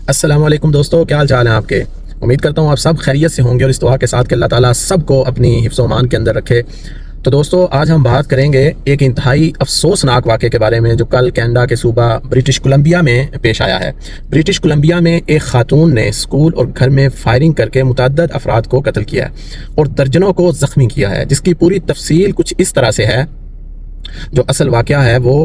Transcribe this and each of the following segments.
السلام علیکم دوستو، کیا حال چال ہیں آپ کے؟ امید کرتا ہوں آپ سب خیریت سے ہوں گے اور اس دعا کے ساتھ کہ اللہ تعالیٰ سب کو اپنی حفظ و امان کے اندر رکھے۔ تو دوستو، آج ہم بات کریں گے ایک انتہائی افسوسناک واقعے کے بارے میں جو کل کینیڈا کے صوبہ برٹش کولمبیا میں پیش آیا ہے۔ برٹش کولمبیا میں ایک خاتون نے اسکول اور گھر میں فائرنگ کر کے متعدد افراد کو قتل کیا ہے اور درجنوں کو زخمی کیا ہے، جس کی پوری تفصیل کچھ اس طرح سے ہے۔ جو اصل واقعہ ہے وہ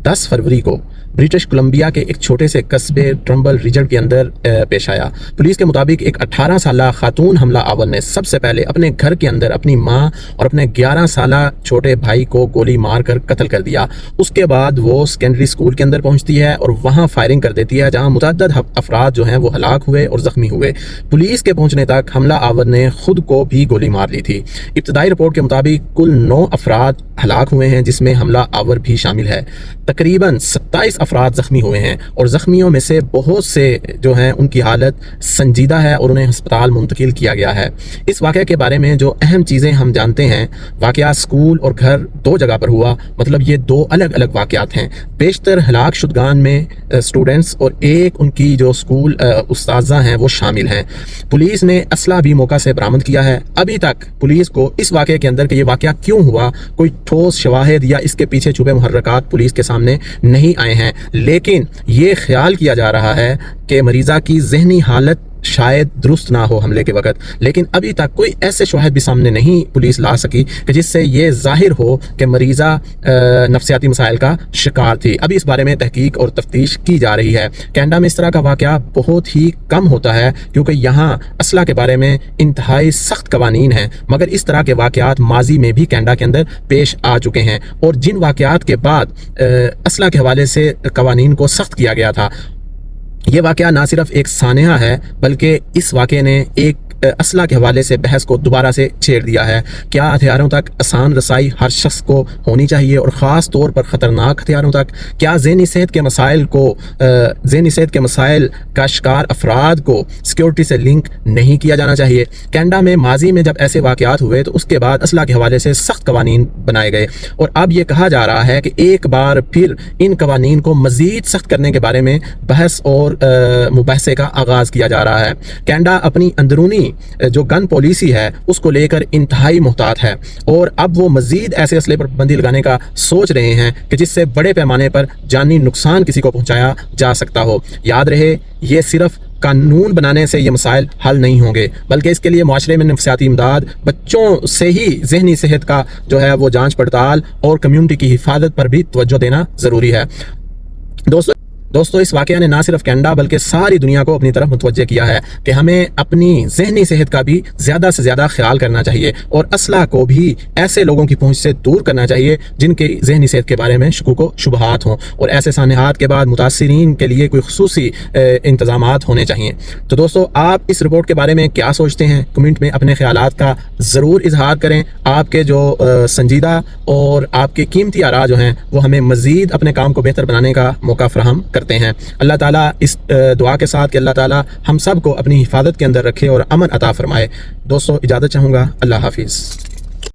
10 فروری کو برٹش کولمبیا کے ایک چھوٹے سے قصبے ٹرمبل ریجن کے اندر پیش آیا۔ پولیس کے مطابق ایک 18 سالہ خاتون حملہ آور نے سب سے پہلے اپنے گھر کے اندر اپنی ماں اور اپنے 11 سالہ چھوٹے بھائی کو گولی مار کر قتل کر دیا۔ اس کے بعد وہ سیکنڈری اسکول کے اندر پہنچتی ہے اور وہاں فائرنگ کر دیتی ہے، جہاں متعدد افراد جو ہیں وہ ہلاک ہوئے اور زخمی ہوئے۔ پولیس کے پہنچنے تک حملہ آور نے خود کو بھی گولی مار لی تھی۔ ابتدائی رپورٹ کے مطابق کل 9 افراد ہلاک ہوئے ہیں، جس میں حملہ آور بھی شامل ہے۔ تقریباً 27 افراد زخمی ہوئے ہیں اور زخمیوں میں سے بہت سے جو ہیں ان کی حالت سنجیدہ ہے اور انہیں ہسپتال منتقل کیا گیا ہے۔ اس واقعے کے بارے میں جو اہم چیزیں ہم جانتے ہیں، واقعہ اسکول اور گھر 2 جگہ پر ہوا، مطلب یہ 2 الگ الگ واقعات ہیں۔ بیشتر ہلاک شدگان میں اسٹوڈنٹس اور ایک ان کی جو اسکول استاذہ ہیں وہ شامل ہیں۔ پولیس نے اسلحہ بھی موقع سے برآمد کیا ہے۔ ابھی تک پولیس کو اس واقعے کے اندر کہ یہ واقعہ کیوں ہوا کوئی ٹھوس شواہد یا اس کے پیچھے چھپے محرکات پولیس کے سامنے نہیں آئے ہیں، لیکن یہ خیال کیا جا رہا ہے کہ مریضہ کی ذہنی حالت شاید درست نہ ہو حملے کے وقت، لیکن ابھی تک کوئی ایسے شواہد بھی سامنے نہیں پولیس لا سکی کہ جس سے یہ ظاہر ہو کہ مریضہ نفسیاتی مسائل کا شکار تھی۔ ابھی اس بارے میں تحقیق اور تفتیش کی جا رہی ہے۔ کینیڈا میں اس طرح کا واقعہ بہت ہی کم ہوتا ہے کیونکہ یہاں اسلحہ کے بارے میں انتہائی سخت قوانین ہیں، مگر اس طرح کے واقعات ماضی میں بھی کینیڈا کے اندر پیش آ چکے ہیں اور جن واقعات کے بعد اسلحہ کے حوالے سے قوانین کو سخت کیا گیا تھا، یہ واقعہ نہ صرف ایک سانحہ ہے بلکہ اس واقعے نے ایک اسلحہ کے حوالے سے بحث کو دوبارہ سے چھیڑ دیا ہے۔ کیا ہتھیاروں تک آسان رسائی ہر شخص کو ہونی چاہیے اور خاص طور پر خطرناک ہتھیاروں تک؟ کیا ذہنی صحت کے مسائل کا شکار افراد کو سیکیورٹی سے لنک نہیں کیا جانا چاہیے؟ کینیڈا میں ماضی میں جب ایسے واقعات ہوئے تو اس کے بعد اسلحہ کے حوالے سے سخت قوانین بنائے گئے اور اب یہ کہا جا رہا ہے کہ ایک بار پھر ان قوانین کو مزید سخت کرنے کے بارے میں بحث اور مباحثے کا آغاز کیا جا رہا ہے۔ کینیڈا اپنی اندرونی جو گن پالیسی ہے اس کو لے کر انتہائی محتاط ہے اور اب وہ مزید ایسے اسلحے پر پابندی لگانے کا سوچ رہے ہیں کہ جس سے بڑے پیمانے پر جانی نقصان کسی کو پہنچایا جا سکتا ہو۔ یاد رہے، یہ صرف قانون بنانے سے یہ مسائل حل نہیں ہوں گے، بلکہ اس کے لیے معاشرے میں نفسیاتی امداد، بچوں سے ہی ذہنی صحت کا جو ہے وہ جانچ پڑتال اور کمیونٹی کی حفاظت پر بھی توجہ دینا ضروری ہے۔ دوستو، اس واقعہ نے نہ صرف کینیڈا بلکہ ساری دنیا کو اپنی طرف متوجہ کیا ہے کہ ہمیں اپنی ذہنی صحت کا بھی زیادہ سے زیادہ خیال کرنا چاہیے اور اسلحہ کو بھی ایسے لوگوں کی پہنچ سے دور کرنا چاہیے جن کے ذہنی صحت کے بارے میں شکوک و شبہات ہوں، اور ایسے سانحات کے بعد متاثرین کے لیے کوئی خصوصی انتظامات ہونے چاہیے۔ تو دوستو، آپ اس رپورٹ کے بارے میں کیا سوچتے ہیں؟ کمنٹ میں اپنے خیالات کا ضرور اظہار کریں۔ آپ کے جو سنجیدہ اور آپ کے قیمتی آراء جو ہیں وہ ہمیں مزید اپنے کام کو بہتر بنانے کا موقع فراہم کرتے ہیں۔ اللہ تعالیٰ اس دعا کے ساتھ کہ اللہ تعالیٰ ہم سب کو اپنی حفاظت کے اندر رکھے اور امن عطا فرمائے۔ دوستو، اجازت چاہوں گا۔ اللہ حافظ۔